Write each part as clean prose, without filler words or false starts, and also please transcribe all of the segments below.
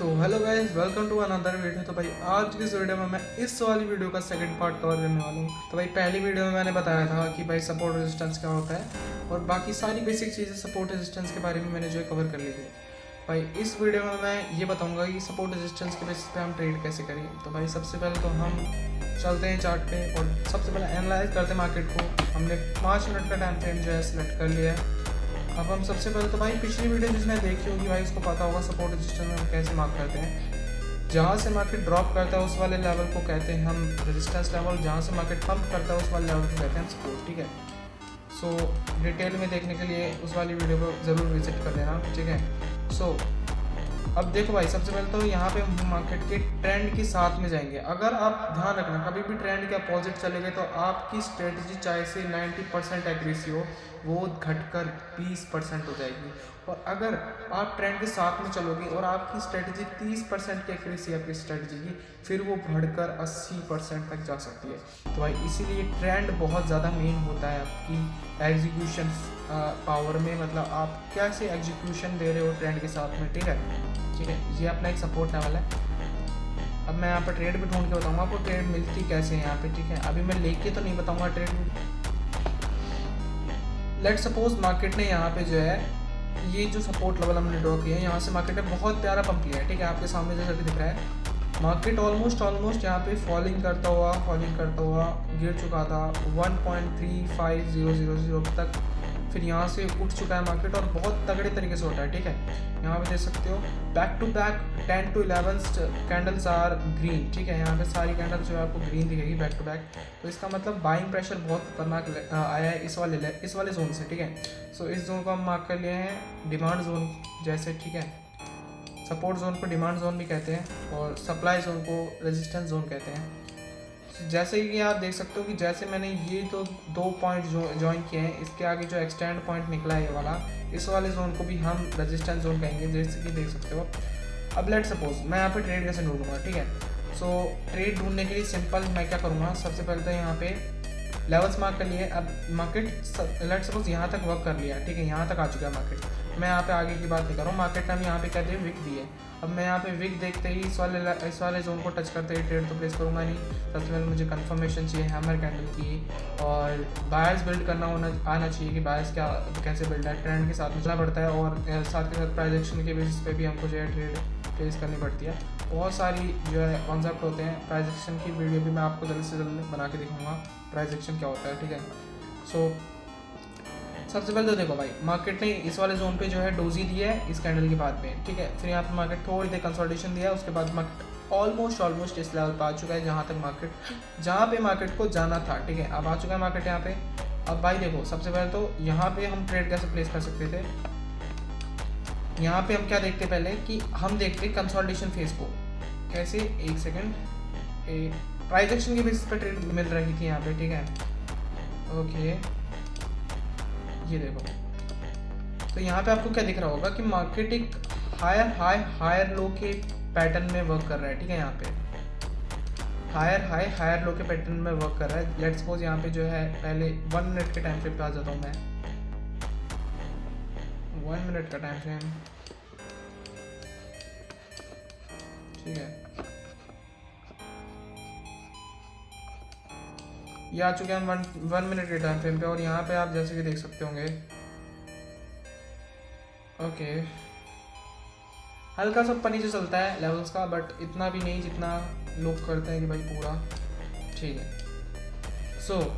So hello guys, welcome to another video. तो भाई आज की इस वीडियो में मैं इस वाली वीडियो का सेकंड पार्ट कवर करने वाला हूँ। तो भाई पहली वीडियो में मैंने बताया था कि भाई सपोर्ट रेजिस्टेंस क्या होता है और बाकी सारी बेसिक चीज़ें सपोर्ट रेजिस्टेंस के बारे में मैंने जो है कवर कर ली थी। भाई इस वीडियो में मैं ये बताऊँगा कि सपोर्ट रेजिस्टेंस के बेसिस पे हम ट्रेड कैसे करें। तो भाई सबसे पहले तो हम चलते हैं चार्ट पे और सबसे पहले एनालाइज करते हैं मार्केट को। हमने 5 मिनट का टाइम फ्रेम जो है सिलेक्ट कर लिया है। अब हम सबसे पहले तो भाई पिछली वीडियो जिसने देखी होगी भाई उसको पता होगा सपोर्ट रेजिस्टेंस में हम कैसे मार्क करते हैं। जहाँ से मार्केट ड्रॉप करता है उस वाले लेवल को कहते हैं हम रेजिस्टेंस लेवल, जहाँ से मार्केट पंप करता है उस वाले लेवल को कहते हैं हम सपोर्ट। ठीक है, सो डिटेल में देखने के लिए उस वाली वीडियो को ज़रूर विजिट कर लेना। ठीक है, सो अब देखो भाई सबसे पहले तो यहाँ पे हम मार्केट के ट्रेंड के साथ में जाएंगे। अगर आप ध्यान रखना कभी भी ट्रेंड के अपोजिट चले गए तो आपकी स्ट्रेटजी चाहे से 90% एक्यूरेसी हो वो घटकर 20% हो जाएगी। और अगर आप ट्रेंड के साथ में चलोगे और आपकी स्ट्रेटजी 30% की एक्यूरेसी आपकी स्ट्रेटजी की, फिर वो बढ़कर 80% तक जा सकती है। तो भाई इसीलिए ट्रेंड बहुत ज़्यादा मेन होता है आपकी एग्जीक्यूशन पावर में, मतलब आप कैसे एग्जीक्यूशन दे रहे हो ट्रेंड के साथ में। ठीक है, ये अपना एक सपोर्ट लेवल है। अब मैं यहाँ पर ट्रेड भी ढूंढ के बताऊँगा आपको ट्रेड मिलती कैसे है यहाँ पे। ठीक है, अभी मैं लेके तो नहीं बताऊँगा ट्रेड। लेट सपोज मार्केट ने यहाँ पे जो है ये जो सपोर्ट लेवल हमने ड्रॉ किया है, यहाँ से मार्केट ने बहुत प्यारा पंप लिया है। ठीक है, आपके सामने जैसा कि दिख रहा है मार्केट ऑलमोस्ट यहाँ पे फॉलिंग करता हुआ गिर चुका था 1.35000 तक। फिर यहाँ से उठ चुका है मार्केट और बहुत तगड़े तरीके से उठा है। ठीक है, यहाँ पे देख सकते हो back to back 10 to 11 candles are green. ठीक है, यहाँ पे सारी कैंडल्स जो है आपको ग्रीन दिखेगी बैक टू बैक। तो इसका मतलब बाइंग प्रेशर बहुत खतरनाक आया है इस वाले जोन से। ठीक है, सो इस जोन को हम मार्क कर लिए हैं डिमांड जोन जैसे। ठीक है, सपोर्ट जोन को डिमांड जोन भी कहते हैं और सप्लाई जोन को रेजिस्टेंस जोन कहते हैं। जैसे कि आप देख सकते हो कि जैसे मैंने ये तो 2 पॉइंट ज्वाइन किए हैं, इसके आगे जो एक्सटेंड पॉइंट निकला है ये वाला, इस वाले जोन को भी हम रेजिस्टेंस जोन कहेंगे जैसे कि देख सकते हो। अब लेट सपोज मैं यहाँ पे ट्रेड कैसे ढूंढूंगा। ठीक है, सो ट्रेड ढूंढने के लिए सिंपल मैं क्या करूँगा, सबसे पहले तो यहाँ पे लेवल्स मार्क कर लिए। अब मार्केट लेट सपोज यहाँ तक वर्क कर लिया। ठीक है, यहाँ तक आ चुका है मार्केट। मैं यहाँ पे आगे की बात नहीं कर रहा हूँ, मार्केट ने हम यहाँ पे कहते हैं विक दी है। अब मैं यहाँ पे विक देखते ही इस वाले जोन को टच करते ही ट्रेड तो प्लेस करूँगा नहीं। सबसे पहले मुझे कंफर्मेशन चाहिए हैमर कैंडल की और बायर्स बिल्ड करना आना चाहिए कि बायर्स कैसे बिल्ड है। ट्रेंड के साथ में चलना पड़ता है और साथ के साथ प्राइस एक्शन के बेसिस पे भी हमको जो है ट्रेड प्लेस करनी पड़ती है। बहुत सारी जो है कॉन्सेप्ट होते हैं। प्राइस एक्शन की वीडियो भी मैं आपको जल्द से जल्द बना के दिखाऊंगा प्राइस एक्शन क्या होता है। ठीक है, सो सबसे पहले तो देखो भाई मार्केट ने इस वाले जोन पे जो है डोजी दी है इस कैंडल के बाद में। ठीक है, फिर यहाँ पे मार्केट थोड़ी देर कंसोलिडेशन दिया है, उसके बाद मार्केट ऑलमोस्ट इस लेवल पर आ चुका है जहाँ पे मार्केट को जाना था। ठीक है, अब आ चुका है मार्केट यहाँ पे। अब भाई देखो सबसे पहले तो यहाँ पे हम ट्रेड कैसे प्लेस कर सकते थे। यहाँ पे हम क्या देखते पहले कि हम देखते कंसोलिडेशन फेज को कैसे। एक सेकेंड, प्राइस एक्शन की बेसिस पर ट्रेड मिल रही थी यहाँ पे। ठीक है, ओके ये देखो, तो यहाँ पे आपको क्या दिख रहा होगा कि मार्केट एक हायर लो के पैटर्न में वर्क कर रहा है। ठीक है, यहाँ पे हायर लो के पैटर्न में वर्क कर रहा है। लेट्स सपोज यहाँ पे जो है पहले 1 मिनट के टाइम फ्रेम पे आ जाता हूँ मैं। 1 मिनट का टाइम फ्रेम। ठीक है, ये आ चुके हैं 1 मिनट के टाइम फ्रेम पे और यहाँ पे आप जैसे कि देख सकते होंगे ओके हल्का सा ऊपर नीचे चलता है लेवल्स का, बट इतना भी नहीं जितना लोग करते हैं कि भाई पूरा। ठीक है, सो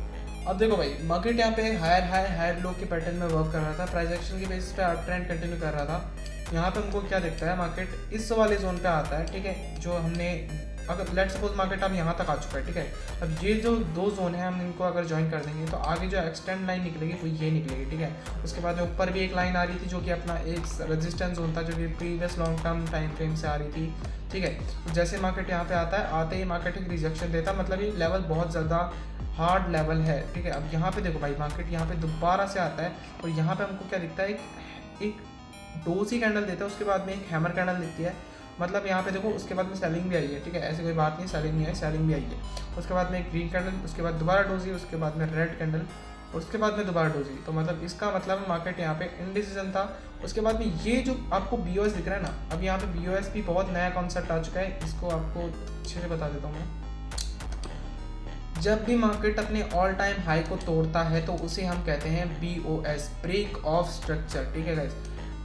अब देखो भाई मार्केट यहाँ पे हायर लो के पैटर्न में वर्क कर रहा था। प्राइस एक्शन की बेसिस पे अप ट्रेंड कंटिन्यू कर रहा था। यहाँ पे हमको क्या दिखता है, मार्केट इस वाले जोन पे आता है। ठीक है, जो हमने अगर लेट सपोज मार्केट अब यहाँ तक आ चुका है। ठीक है, अब ये जो 2 जोन है हम इनको अगर ज्वाइन कर देंगे तो आगे जो एक्सटेंड लाइन निकलेगी वो ये निकलेगी। ठीक है, उसके बाद ऊपर भी एक लाइन आ रही थी जो कि अपना एक रेजिस्टेंस जोन था जो कि previous long term time frame से आ रही थी। ठीक है, जैसे मार्केट यहाँ पे आता है, आते ही मार्केट एक रिजेक्शन देता, मतलब ये लेवल बहुत ज़्यादा हार्ड लेवल है। ठीक है, अब यहाँ पे देखो भाई मार्केट यहाँ पे दोबारा से आता है और यहाँ पे हमको क्या दिखता है, एक डोजी कैंडल देता है, उसके बाद में एक हैमर कैंडल दिखती है। मतलब यहाँ पे देखो उसके बाद में सेलिंग भी आई है। ठीक है, ऐसी कोई बात नहीं सेलिंग नहीं आई, सेलिंग भी आई है। उसके बाद में एक ग्रीन कैंडल, उसके बाद दोबारा डोजी, उसके बाद में रेड कैंडल, और उसके बाद में दोबारा डोजी, तो मतलब इसका मतलब मार्केट यहाँ पे इंडिसीजन था। उसके बाद में ये जो आपको BOS दिख रहा है ना, अब यहाँ पे BOS भी बहुत नया कॉन्सेप्ट आ चुका है, इसको आपको अच्छे से बता देता हूँ मैं। जब भी मार्केट अपने ऑल टाइम हाई को तोड़ता है तो उसे हम कहते हैं BOS, ब्रेक ऑफ स्ट्रक्चर, ठीक है गाइस।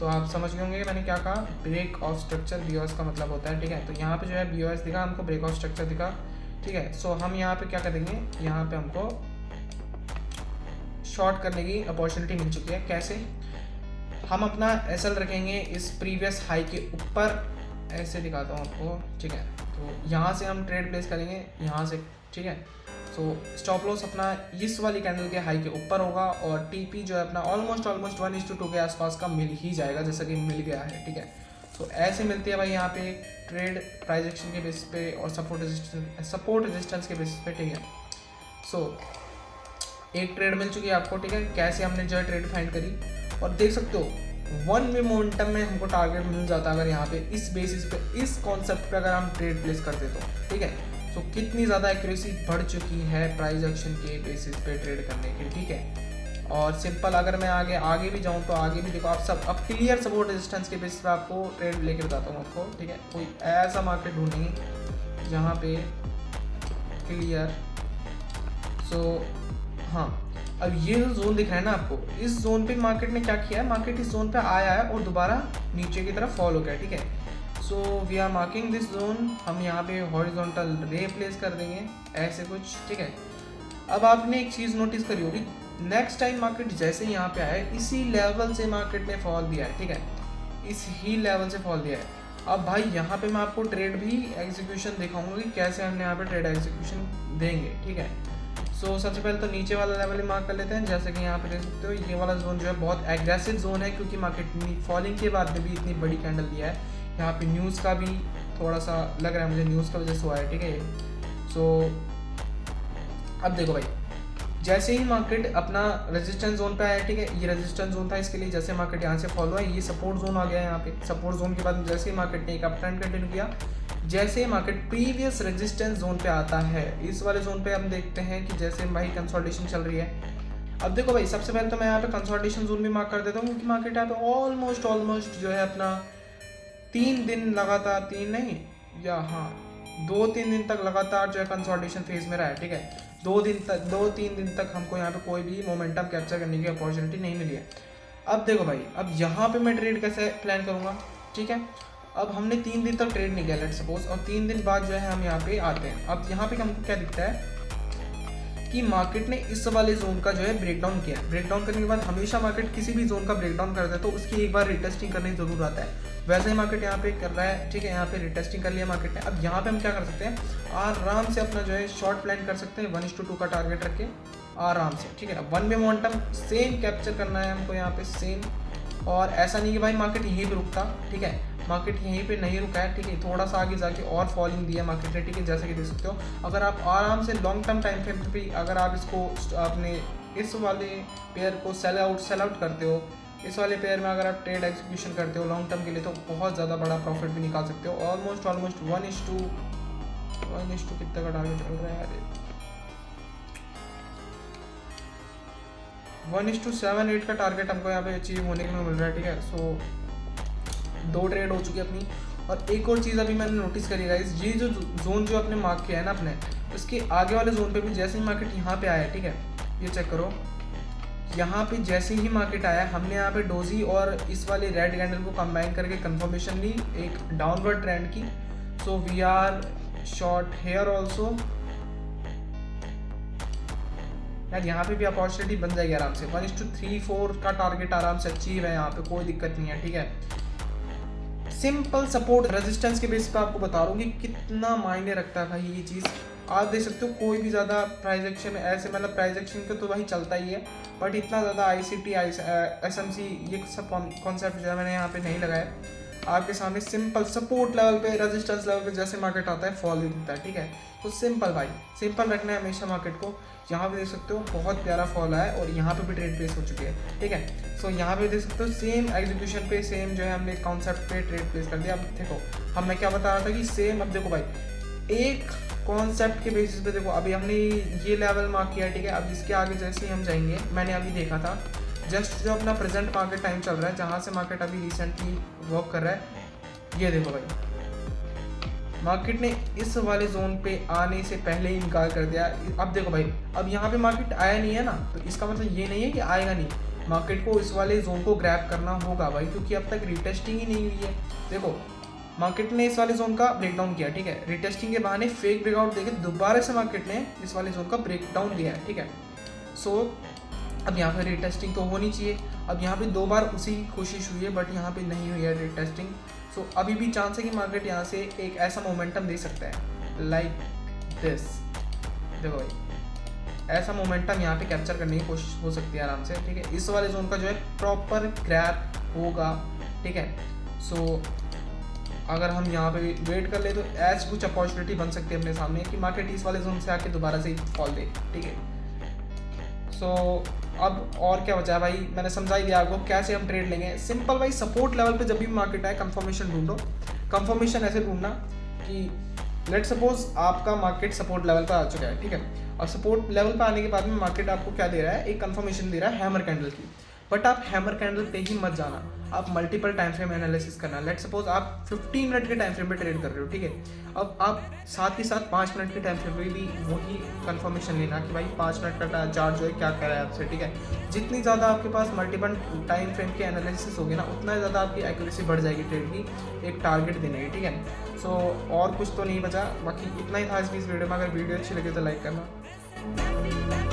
तो आप समझ गए होंगे कि मैंने क्या कहा, ब्रेक ऑफ स्ट्रक्चर BOS का मतलब होता है, ठीक है। तो यहाँ पे जो है BOS दिखा हमको, ब्रेक ऑफ स्ट्रक्चर दिखा, ठीक है। सो हम यहाँ पे क्या करेंगे, यहाँ पे हमको शॉर्ट करने की अपॉर्चुनिटी मिल चुकी है। कैसे, हम अपना SL रखेंगे इस प्रीवियस हाई के ऊपर, ऐसे दिखाता हूँ आपको, ठीक है। तो यहाँ से हम ट्रेड प्लेस करेंगे, यहाँ से, ठीक है। सो स्टॉप लॉस अपना इस वाली कैंडल के हाई के ऊपर होगा, और TP जो है अपना ऑलमोस्ट 1:2 के आसपास का मिल ही जाएगा, जैसा कि मिल गया है, ठीक है। तो ऐसे मिलती है भाई यहाँ पे ट्रेड प्राइस एक्शन के बेसिस पे और सपोर्ट रेजिस्टेंस के बेसिस पे, ठीक है। सो एक ट्रेड मिल चुकी है आपको, ठीक है। कैसे हमने जो है ट्रेड फाइंड करी, और देख सकते हो 1 वे मोमेंटम में हमको टारगेट मिल जाता अगर यहाँ पे इस बेसिस पे, इस कॉन्सेप्ट पे अगर हम ट्रेड प्लेस करते तो, ठीक है। तो कितनी ज़्यादा एक्यूरेसी बढ़ चुकी है प्राइस एक्शन के बेसिस पे ट्रेड करने की, ठीक है। और सिंपल अगर मैं आगे भी जाऊँ तो आगे भी देखो आप सब, अब क्लियर सपोर्ट रेजिस्टेंस के बेसिस पे आपको ट्रेड लेके बताता हूँ आपको, ठीक है। कोई ऐसा मार्केट ढूंढेंगे जहाँ पे क्लियर, सो हाँ, अब ये जो जोन दिख रहा है ना आपको, इस जोन पे मार्केट ने क्या किया है, मार्केट इस जोन पे आया है और दोबारा नीचे की तरफ फॉल हो गया, ठीक है। So we are marking this zone, हम यहाँ पे हॉरिजॉन्टल रे प्लेस कर देंगे ऐसे कुछ, ठीक है। अब आपने एक चीज़ नोटिस करी होगी, नेक्स्ट टाइम मार्केट जैसे यहाँ पे आया, इसी लेवल से मार्केट ने फॉल दिया है, ठीक है, इस ही लेवल से फॉल दिया है। अब भाई यहाँ पे मैं आपको ट्रेड भी एग्जीक्यूशन दिखाऊंगा कि कैसे हमने यहाँ पे ट्रेड एग्जीक्यूशन देंगे, ठीक है। सो सबसे पहले तो नीचे वाला लेवल मार्क कर लेते हैं, जैसे कि यहाँ पे देख सकते हो ये वाला जोन जो है बहुत एग्रेसिव जोन है, क्योंकि मार्केट फॉलिंग के बाद में भी इतनी बड़ी कैंडल दिया है। यहाँ पे न्यूज़ का भी थोड़ा सा लग रहा है मुझे, न्यूज़ का वजह से हुआ है, ठीक है। सो अब देखो भाई, जैसे ही मार्केट अपना रेजिस्टेंस जोन पे आया, ठीक है, ये रेजिस्टेंस जोन था इसके लिए, जैसे मार्केट यहाँ से फॉलो है, ये सपोर्ट जोन आ गया यहाँ पे। सपोर्ट जोन के बाद जैसे ही मार्केट ने एक अप ट्रेंड कंटिन्यू किया, जैसे मार्केट प्रीवियस रेजिस्टेंस जोन पे आता है, इस वाले जोन पे हम देखते हैं कि जैसे भाई कंसोलिडेशन चल रही है। अब देखो भाई, सबसे पहले तो मैं यहाँ पे कंसोलिडेशन जोन भी मार्क कर देता हूँ, क्योंकि मार्केट यहाँ पे ऑलमोस्ट जो है अपना 3 दिन लगातार, 3 नहीं या हाँ 2-3 दिन तक लगातार जो है कंसोलिडेशन फेज में रहा है, ठीक है। 2-3 दिन तक हमको यहाँ पे कोई भी मोमेंटम कैप्चर करने की अपॉर्चुनिटी नहीं मिली है। अब देखो भाई, अब यहाँ पे मैं ट्रेड कैसे प्लान करूँगा, ठीक है। अब हमने 3 दिन तक ट्रेड नहीं किया लेट्स सपोज, और 3 दिन बाद जो है हम यहाँ पे आते हैं। अब यहाँ पे हमको क्या दिखता है कि मार्केट ने इस वाले जोन का जो है ब्रेकडाउन किया। ब्रेकडाउन करने के बाद हमेशा मार्केट किसी भी जोन का ब्रेकडाउन करता है तो उसकी एक बार रिटेस्टिंग करने की जरूर आता है। वैसे ही मार्केट यहाँ पे कर रहा है, ठीक है, यहाँ पे रिटेस्टिंग कर लिया मार्केट ने। अब यहाँ पे हम क्या कर सकते हैं, आराम से अपना जो है शॉर्ट प्लान कर सकते हैं 1:2 का टारगेट रख के आराम से, ठीक है ना। 1 वे मोमेंटम सेम कैप्चर करना है हमको यहाँ पे सेम, और ऐसा नहीं कि भाई मार्केट यहीं पे रुकता, ठीक है, मार्केट यहीं पे नहीं रुका है, ठीक है, थोड़ा सा आगे जाके और फॉलिंग दिया मार्केट ने, ठीक है, जैसे कि देख सकते हो। अगर आप आराम से लॉन्ग टर्म टाइम फ्रेम पे भी अगर आप इसको आपने इस वाले पेयर को सेल आउट करते हो, इस वाले पेयर में अगर आप ट्रेड एग्जीक्यूशन करते हो लॉन्ग टर्म के लिए, तो बहुत ज़्यादा बड़ा प्रॉफिट भी निकाल सकते हो। ऑलमोस्ट 1:1 कितना का टारगेट चल रहा है यार, 1:7-8 का टारगेट हमको यहाँ पे अचीव होने के लिए मिल रहा है, ठीक है। सो 2 ट्रेड हो चुकी है अपनी। और एक और चीज़ अभी मैंने नोटिस करी गाइस, ये जो जोन जो अपने मार्क किया है ना अपने, उसके आगे वाले जोन पे भी जैसे ही मार्केट यहाँ पे आया, ठीक है, ये चेक करो, यहाँ पे जैसे ही मार्केट आया हमने यहाँ पे डोजी और इस वाले रेड कैंडल को कंबाइन करके कंफर्मेशन ली एक डाउनवर्ड ट्रेंड की। So we are short here also यार, यहाँ पे भी अपॉर्चुनिटी बन जाएगी आराम से। 1:3-4 का टारगेट आराम से अचीव है, यहाँ पे कोई दिक्कत नहीं है, ठीक है। सिंपल सपोर्ट रेजिस्टेंस के बेस पे आपको बता रहा हूँ कि कितना मायने रखता है भाई ये चीज़। आप देख सकते हो कोई भी ज़्यादा प्राइस एक्शन ऐसे, मतलब प्राइस एक्शन का तो भाई चलता ही है, बट इतना ज़्यादा ICT SMC ये सब कॉन्सेप्ट जो है मैंने यहाँ पे नहीं लगाया। आपके सामने सिंपल सपोर्ट लेवल पे, रेजिस्टेंस लेवल पे जैसे मार्केट आता है फॉल दे देता है, ठीक है। तो सिंपल भाई, सिंपल रखना है हमेशा मार्केट को। यहाँ पे देख सकते हो बहुत प्यारा फॉल आया और यहाँ पे भी ट्रेड प्लेस हो चुकी है, ठीक है। सो यहाँ पे देख सकते हो सेम एग्जीक्यूशन पे सेम जो है हमने कॉन्सेप्ट पे ट्रेड प्लेस कर दिया। अब देखो मैं क्या बता रहा था कि सेम, अब देखो भाई एक कॉन्सेप्ट के बेसिस पे देखो अभी हमने ये लेवल मार्क किया, ठीक है। अब इसके आगे जैसे ही हम जाएंगे, मैंने अभी देखा था जस्ट जो अपना प्रेजेंट मार्केट टाइम चल रहा है, जहाँ से मार्केट अभी रिसेंटली वर्क कर रहा है, ये देखो भाई मार्केट ने इस वाले जोन पे आने से पहले ही इनकार कर दिया। अब देखो भाई, अब यहाँ पे मार्केट आया नहीं है ना, तो इसका मतलब ये नहीं है कि आएगा नहीं, मार्केट को इस वाले जोन को ग्रैब करना होगा भाई, क्योंकि अब तक रिटेस्टिंग ही नहीं हुई है। देखो मार्केट ने इस वाले जोन का ब्रेकडाउन किया, ठीक है, रिटेस्टिंग के बहाने फेक ब्रेकआउट देके दोबारा से मार्केट ने इस वाले जोन का ब्रेकडाउन दिया है, ठीक है। सो अब यहाँ पे रिटेस्टिंग तो होनी चाहिए। अब यहाँ पे 2 बार उसी की कोशिश हुई है, बट यहाँ पे नहीं हुई है रिटेस्टिंग। सो अभी भी चांस है कि मार्केट यहाँ से एक ऐसा मोमेंटम दे सकता है लाइक दिस। देखो भाई ऐसा मोमेंटम यहाँ पे कैप्चर करने की कोशिश हो सकती है आराम से, ठीक है। इस वाले जोन का जो है प्रॉपर ग्रैब होगा, ठीक है। सो अगर हम यहाँ पे वेट कर ले तो एज कुछ अपॉर्चुनिटी बन सकती है अपने सामने कि मार्केट इस वाले जोन से आके दोबारा से फॉल दे, ठीक है। सो अब और क्या बचा है भाई, मैंने समझा ही दिया आपको कैसे हम ट्रेड लेंगे। सिंपल भाई, सपोर्ट लेवल पे जब भी मार्केट आए कंफर्मेशन ढूंढो। कंफर्मेशन ऐसे ढूंढना कि लेट सपोज आपका मार्केट सपोर्ट लेवल पर आ चुका है, ठीक है, और सपोर्ट लेवल पर आने के बाद में मार्केट आपको क्या दे रहा है, एक कंफर्मेशन दे रहा है हैमर कैंडल की। बट आप हैमर कैंडल पे ही मत जाना, आप मल्टीपल टाइम फ्रेम एनालिसिस करना। लेट सपोज आप 15 मिनट के टाइम फ्रेम पे ट्रेड कर रहे हो, ठीक है। अब आप साथ ही साथ 5 मिनट के टाइम फ्रेम पे भी वही कंफर्मेशन लेना कि भाई 5 मिनट का चार्ट जो है क्या कर रहा है आपसे, ठीक है। जितनी ज़्यादा आपके पास मल्टीपल टाइम फ्रेम के एनालिसिस होगी ना, उतना ज़्यादा आपकी एक्यूरेसी बढ़ जाएगी ट्रेड की एक टारगेट देने की, ठीक है। सो और कुछ तो नहीं बचा, बाकी इतना ही था इस वीडियो में। अगर वीडियो अच्छी लगे तो लाइक करना।